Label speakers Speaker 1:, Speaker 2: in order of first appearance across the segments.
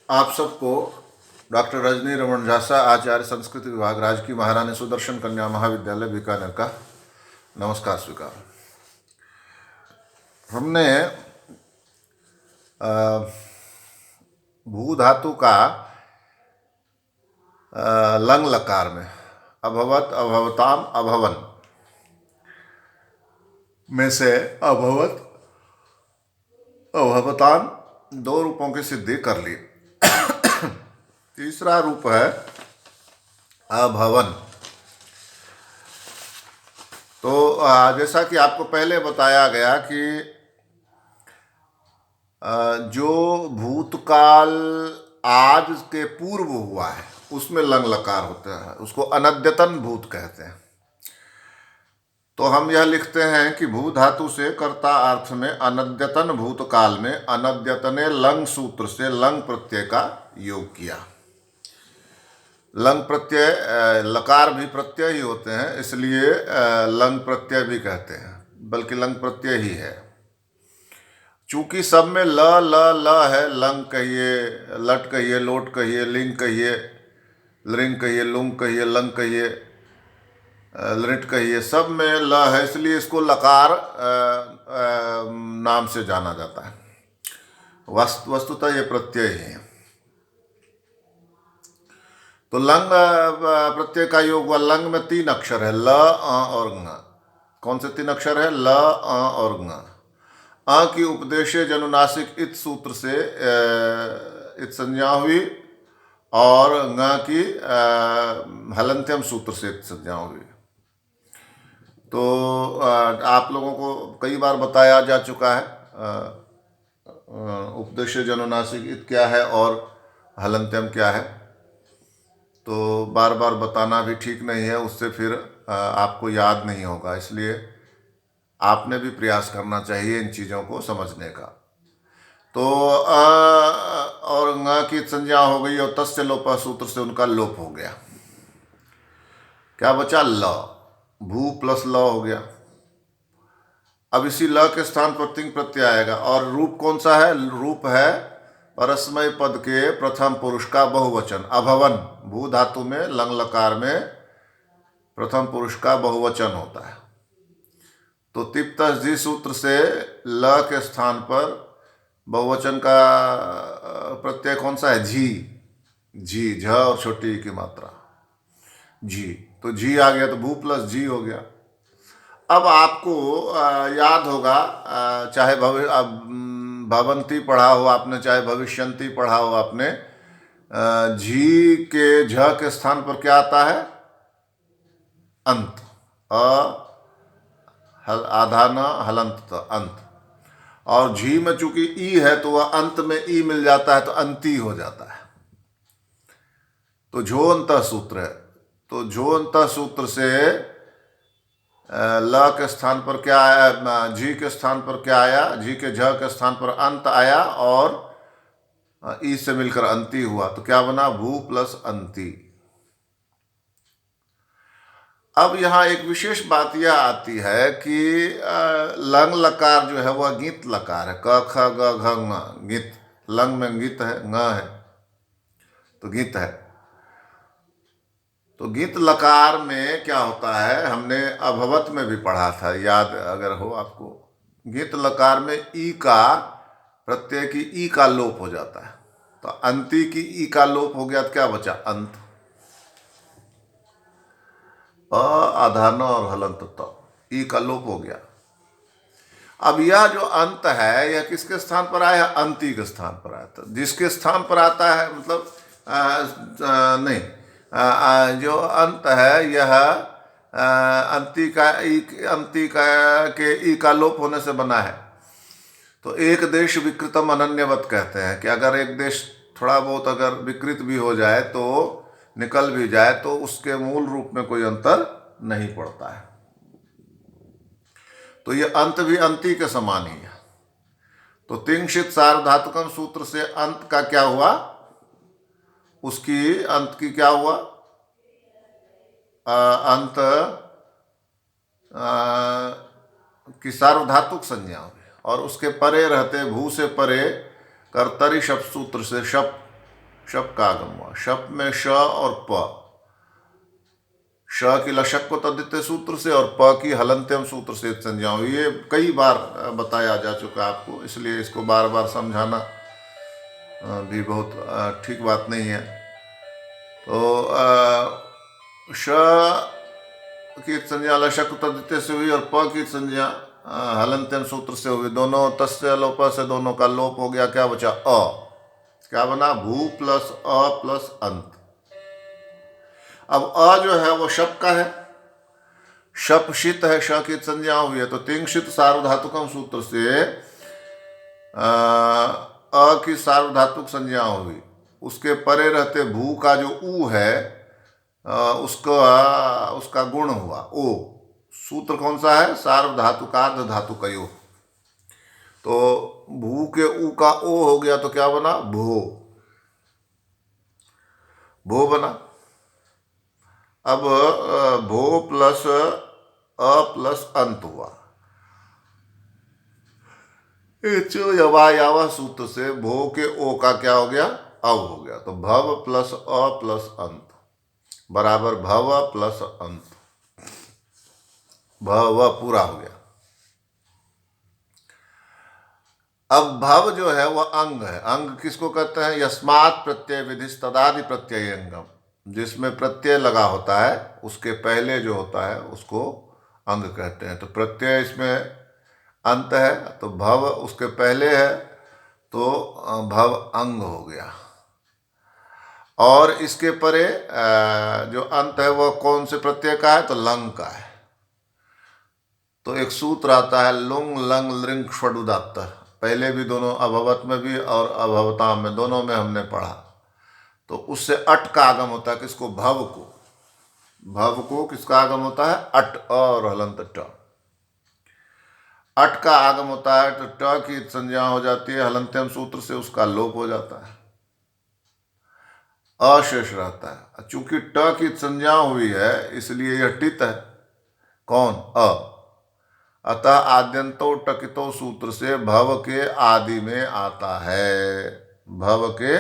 Speaker 1: आप सबको डॉक्टर रजनी रमन झासा, आचार्य संस्कृत विभाग, राजकीय महारानी सुदर्शन कन्या महाविद्यालय बीकानेर का नमस्कार स्वीकार। हमने भू धातु का लंग लकार में अभवत, अभवताम, अभवन में से अभवत, अभवताम दो रूपों की सिद्धि कर ली। तीसरा रूप है अभवन। तो जैसा कि आपको पहले बताया गया कि जो भूतकाल आज के पूर्व हुआ है उसमें लंग लकार होता है, उसको अनद्यतन भूत कहते हैं। तो हम यह लिखते हैं कि भू धातु से कर्ता अर्थ में अनद्यतन भूतकाल में अनद्यतने लंग सूत्र से लंग प्रत्यय का योग किया। लंग प्रत्यय, लकार भी प्रत्यय ही होते हैं, इसलिए लंग प्रत्यय भी कहते हैं, बल्कि लंग प्रत्यय ही है। चूंकि सब में ल ल ल है, लंग कहिए, लट कहिए, लोट कहिए, लिंग कहिए, लृंग कहिए, लुंग कहिए, लंग कहिए, लृट कहिए, सब में ल है, इसलिए इसको लकार नाम से जाना जाता है। वस्तुतः ये प्रत्यय ही है। तो लंग प्रत्यय का योग हुआ। लंग में 3 अक्षर है, ल, अ और ङ। कौन से 3 अक्षर है? ल, अ और ङ। अ की उपदेशे जनुनासिक इत सूत्र से इत संज्ञा हुई और ङ की हलंत्यम सूत्र से इत संज्ञा हुई। तो आप लोगों को कई बार बताया जा चुका है उपदेशे जनुनासिक इत क्या है और हलंत्यम क्या है। तो बार बार बताना भी ठीक नहीं है, उससे फिर आपको याद नहीं होगा, इसलिए आपने भी प्रयास करना चाहिए इन चीज़ों को समझने का। तो और ङ की संज्ञा हो गई और तस्य लोप सूत्र से उनका लोप हो गया। क्या बचा? ल। भू प्लस ल हो गया। अब इसी ल के स्थान पर तिंग प्रत्यय आएगा और रूप कौन सा है? रूप है परस्मय पद के प्रथम पुरुष का बहुवचन अभवन। भू धातु में लंग लकार में प्रथम पुरुष का बहुवचन होता है। तो तिप्तस जी सूत्र से ल के स्थान पर बहुवचन का प्रत्यय कौन सा है? झी। झी, झ और छोटी की मात्रा झी, तो झी आ गया, तो भू प्लस जी हो गया। अब आपको याद होगा, चाहे भवंती पढ़ा हो आपने, चाहे भविष्यंती पढ़ा हो आपने, झी के झ के स्थान पर क्या आता है? अंत। आधा न हलंत, अंत। और झी में चूंकि ई है तो वह अंत में ई मिल जाता है, तो अंती हो जाता है। तो झोअंत सूत्र है। तो झोअंत सूत्र से ल के स्थान पर क्या आया? झी के स्थान पर क्या आया? झी के झ के स्थान पर अंत आया और ई से मिलकर अंती हुआ, तो क्या बना? भू प्लस अंती। अब यहाँ एक विशेष बात यह आती है कि लंग लकार जो है वह गित लकार है। क ख ग घ ङ, गित। लंग में गित है, ङ है, तो गित है। तो गित लकार में क्या होता है? हमने अभवत में भी पढ़ा था, याद अगर हो आपको। गित लकार में ई का प्रत्यय की ई का लोप हो जाता है, तो अंती की ई का लोप हो गया, तो क्या बचा? अंत। आधा न और हलंत त, ई का लोप हो गया। अब यह जो अंत है यह किसके स्थान पर आया? अंती के स्थान पर आया। तो जिसके स्थान पर आता है, मतलब नहीं, जो अंत है यह अंती का ई, अंती का के ई का लोप होने से बना है। तो एक देश विकृतम अनन्यवत कहते हैं कि अगर एक देश थोड़ा बहुत अगर विकृत भी हो जाए, तो निकल भी जाए, तो उसके मूल रूप में कोई अंतर नहीं पड़ता है। तो ये अंत भी अंती के समान ही है। तो तिंशित सार्वधातुकम सूत्र से अंत का क्या हुआ? उसकी अंत की क्या हुआ? अंत की सार्वधातुक संज्ञा हुई और उसके परे रहते भू से परे कर्तरी शप सूत्र से शप शप का आगम हुआ। शप में श और प, श की लशक को तद्धित सूत्र से और प की हलंत्यम सूत्र से संज्ञा हुई। ये कई बार बताया जा चुका है आपको, इसलिए इसको बार बार समझाना भी बहुत ठीक बात नहीं है। तो श की संज्ञा लशक तद्धित से हुई और प की संज्ञा हलंत्यम सूत्र से हुई। दोनों तस्य लोप से दोनों का लोप हो गया, क्या बचा अ। क्या बना? भू प्लस अ प्लस अंत। अब अ जो है वो शप का है, शप शित है, श की संज्ञा हुई है, तो तिंशित सार्वधातुकम सूत्र से अ की सार्वधातुक संज्ञा हुई। उसके परे रहते भू का जो ऊ है उसका गुण हुआ ओ। सूत्र कौन सा है? सार्वधातुकार्ध धातुकयो। तो भू के ऊ का ओ हो गया, तो क्या बना? भो, भो बना। अब भो प्लस अ प्लस अंत हुआ। यवा सूत्र से भो के ओ का क्या हो गया? अव हो गया। तो भव प्लस अ प्लस अंत बराबर भव प्लस अंत, भव पूरा हो गया। अब भव जो है वह अंग है। अंग किसको कहते हैं? यस्मात् प्रत्यय विधिस तदादि प्रत्यय अंगम। जिसमें प्रत्यय लगा होता है उसके पहले जो होता है उसको अंग कहते हैं। तो प्रत्यय इसमें अंत है, तो भव उसके पहले है, तो भव अंग हो गया। और इसके परे जो अंत है वह कौन से प्रत्यय का है? तो लंग का है। तो एक सूत्र आता है लुंग लंग लृंग षडुदात्त। पहले भी दोनों, अभवत में भी और अभवता में, दोनों में हमने पढ़ा। तो उससे अट का आगम होता है। किसको? भव को। भव को किसका आगम होता है? अट, अ और हलंत ट। अट का आगम होता है तो ट की संज्ञा हो जाती है, हलंत्यम सूत्र से उसका लोप हो जाता है, अशेष रहता है। चूंकि ट की संज्ञा हुई है इसलिए यह टित है। कौन? अ। अतः आद्यंतो टकितो सूत्र से भव के आदि में आता है, भव के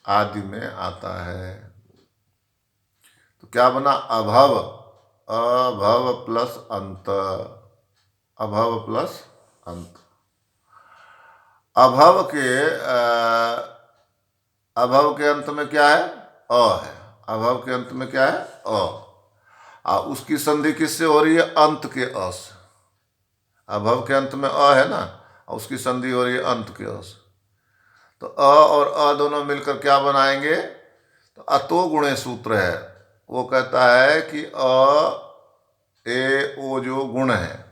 Speaker 1: आदि में आता है। तो क्या बना? अभव, अभव प्लस अंत, अभव प्लस अंत। अभव के अंत में क्या है? अ है। अभव के अंत में क्या है? अ। उसकी संधि किससे हो रही है? अंत के अ से। अभव के अंत में अ है ना, और उसकी संधि हो रही है अंत के अ से। तो अ और अ दोनों मिलकर क्या बनाएंगे? तो अतो गुणे सूत्र है। वो कहता है कि अ ए ओ जो गुण है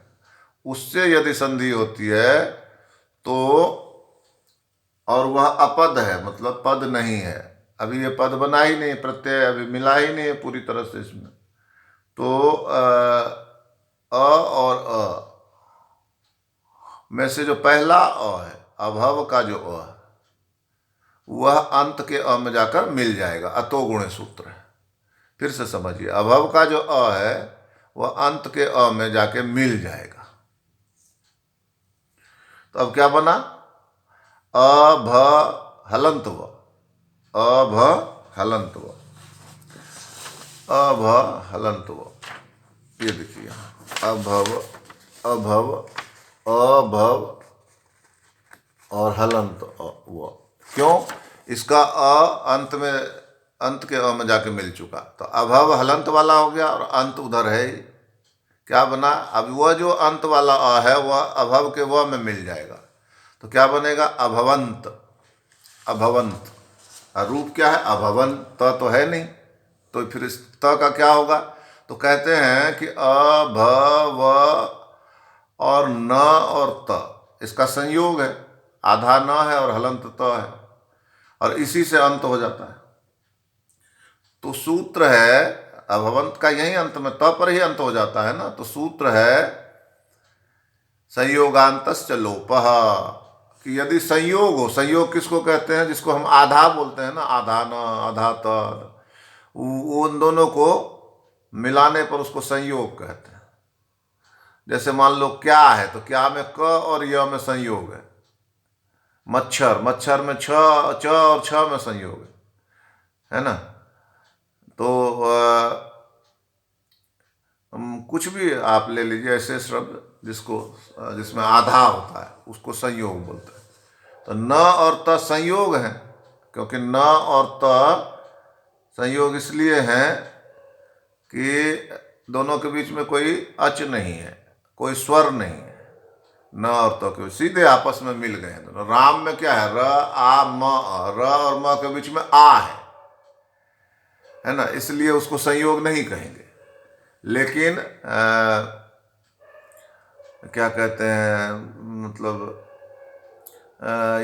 Speaker 1: उससे यदि संधि होती है तो, और वह अपद है, मतलब पद नहीं है, अभी ये पद बना ही नहीं, प्रत्यय अभी मिला ही नहीं है पूरी तरह से इसमें, तो अ और अ में से जो पहला अ है, अभव का जो अ है, वह अंत के अ में जाकर मिल जाएगा। अतो गुणे सूत्र है। फिर से समझिए, अभव का जो अ है वह अंत के अ में जाके मिल जाएगा। तो अब क्या बना? अभ हलंत व, अभ हलंत व, अभ हलंत व। ये देखिए, अभव, अभव, अभव और हलंत व। क्यों? इसका अ अंत में, अंत के अ में जाके मिल चुका, तो अभव हलंत वाला हो गया और अंत उधर है ही। क्या बना? अब वह जो अंत वाला अ है वह अभव के व में मिल जाएगा, तो क्या बनेगा? अभवंत, अभवंत। रूप क्या है? अभवन, त तो है नहीं, तो फिर इस त का क्या होगा? तो कहते हैं कि अ भ व और न और त इसका संयोग है, आधा न है और हलंत त है, और इसी से अंत हो जाता है। तो सूत्र है, अभवंत का यही अंत में त पर ही अंत हो जाता है ना, तो सूत्र है संयोगांतश्च लोपः, कि यदि संयोग हो, संयोग किसको कहते हैं? जिसको हम आधा बोलते हैं ना, आधा न आधा त, उन दोनों को मिलाने पर उसको संयोग कहते हैं। जैसे मान लो क्या है, तो क्या में क और य में संयोग है। मच्छर, मच्छर में छ, च और छ में संयोग है। है ना। तो कुछ भी आप ले लीजिए ऐसे शब्द जिसमें आधा होता है, उसको संयोग बोलते हैं। तो न और त संयोग है, क्योंकि न और त संयोग इसलिए है कि दोनों के बीच में कोई अच नहीं है, कोई स्वर नहीं है। न और त के सीधे आपस में मिल गए हैं दोनों। राम में क्या है, र आ म अ, र और म के बीच में आ है ना, इसलिए उसको संयोग नहीं कहेंगे। लेकिन क्या कहते हैं, मतलब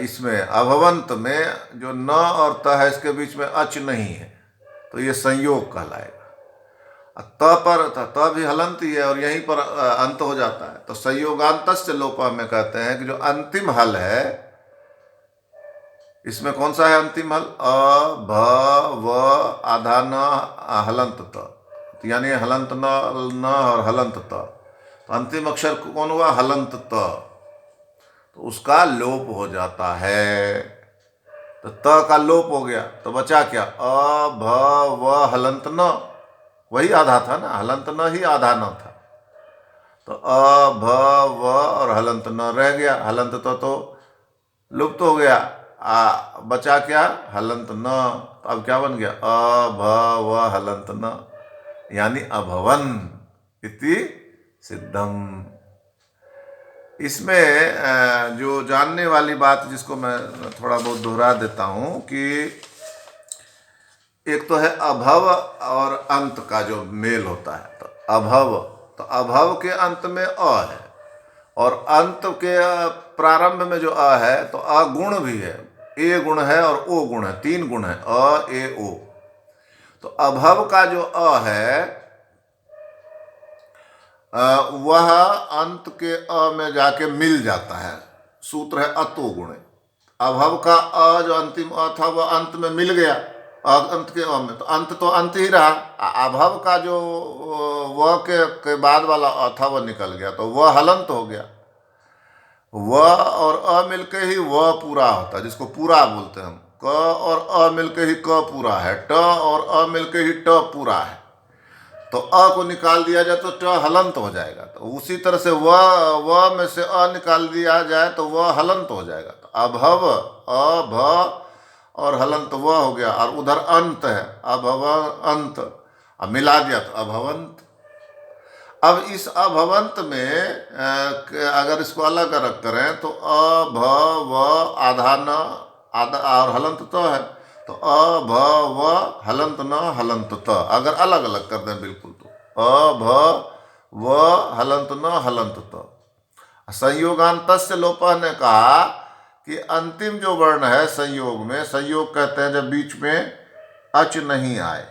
Speaker 1: इसमें अभवंत में जो न और त है, इसके बीच में अच नहीं है, तो ये संयोग कहलाएगा। त पर त भी हलंत ही है और यहीं पर अंत हो जाता है। तो संयोगांतस्य लोपः में कहते हैं कि जो अंतिम हल है, इसमें कौन सा है अंतिम हल, अ भ व आधा न हलंत त, यानी हलंत न और हलंत त। तो अंतिम अक्षर कौन हुआ, हलंत त, तो उसका लोप हो जाता है। तो त का लोप हो गया तो बचा क्या, अ भ व हलंत न, वही आधा था ना, हलंत न ही आधा न था। तो अ भ व और हलंत न रह गया, हलंत तो लुप्त हो गया। बचा क्या, हलंत न। तो अब क्या बन गया, अ भ व हलंत न, यानी अभवन इति सिद्धम। इसमें जो जानने वाली बात, जिसको मैं थोड़ा बहुत दोहरा देता हूं, कि एक तो है अभव और अंत का जो मेल होता है। तो अभव, तो अभव के अंत में अ है, और अंत के प्रारंभ में जो अ है, तो अ गुण भी है, ए गुण है और ओ गुण है, 3 गुण है, अ ए ओ। तो अभव का जो अ है, वह अंत के अ में जाके मिल जाता है। सूत्र है अतो गुण। अभव का अ जो अंतिम अ था, वह अंत में मिल गया, अंत के अ में, तो अंत ही रहा। अभव का जो व के बाद वाला अ था, वह निकल गया, तो वह हलंत हो गया। व और अ मिलके ही व पूरा होता है, जिसको पूरा बोलते हैं हम। क और अ मिलके ही क पूरा है, ट और अ मिलके ही ट पूरा है। तो अ को निकाल दिया जाए तो ट हलंत हो जाएगा। तो उसी तरह से व में से अ निकाल दिया जाए तो वह हलंत हो जाएगा। तो अभव, अ भ और हलंत वह हो गया, और उधर अंत है, अभव अंत, अब मिला दिया तो अभवंत। अब इस अभवंत में अगर इसको अलग अलग करें तो अ भ व आधा न, आधा और हलंत तो है, तो अ भ व हलंत न हलंत त। अगर अलग अलग कर दें बिल्कुल, तो अ भ व हलंत न हलंत त। संयोगांतस्य लोपः ने कहा कि अंतिम जो वर्ण है संयोग में, संयोग कहते हैं जब बीच में अच नहीं आए।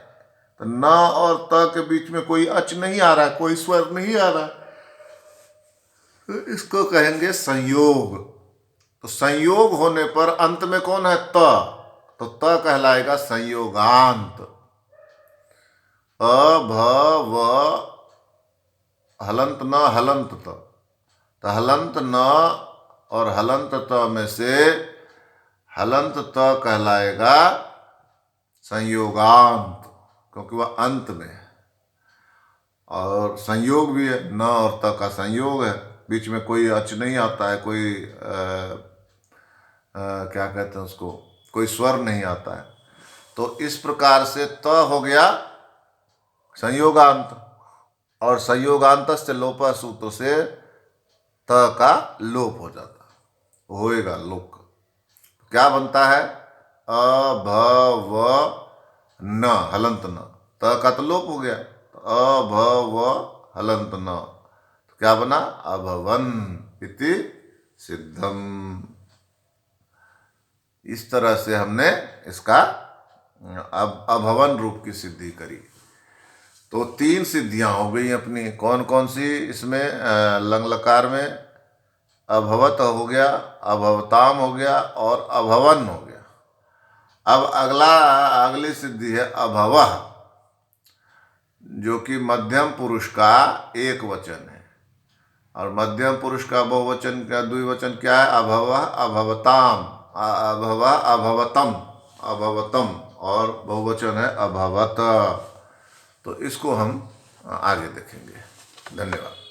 Speaker 1: तो न और त के बीच में कोई अच नहीं आ रहा है, कोई स्वर नहीं आ रहा है, तो इसको कहेंगे संयोग। तो संयोग होने पर अंत में कौन है, त, तो त कहलाएगा संयोगांत। अ भ व हलंत न हलंत त। तो हलंत न और हलंत त में से हलंत त कहलाएगा संयोगांत, क्योंकि वह अंत में है। और संयोग भी है, न और त का संयोग है, बीच में कोई अच नहीं आता है, कोई क्या कहते हैं उसको, कोई स्वर नहीं आता है। तो इस प्रकार से त हो गया संयोगांत, और संयोगांतस्य लोपः सूत्र से त का लोप हो जाता है, होएगा लोप। क्या बनता है, अ भ व न हलंत न, त का तो लोप हो गया, तो अ भ व हलंत न, तो क्या बना, अभवन इति सिद्धम। इस तरह से हमने इसका अभवन रूप की सिद्धि करी। तो 3 सिद्धियां हो गई अपनी। कौन कौन सी, इसमें लंग लकार में अभवत हो गया, अभवताम हो गया, और अभवन हो गया। अब अगली सिद्धि है अभवः, जो कि मध्यम पुरुष का एक वचन है। और मध्यम पुरुष का बहुवचन का द्विवचन क्या है, अभवः अभवताम, अभवः अभवतम, अभवतम, और बहुवचन है अभवत। तो इसको हम आगे देखेंगे। धन्यवाद।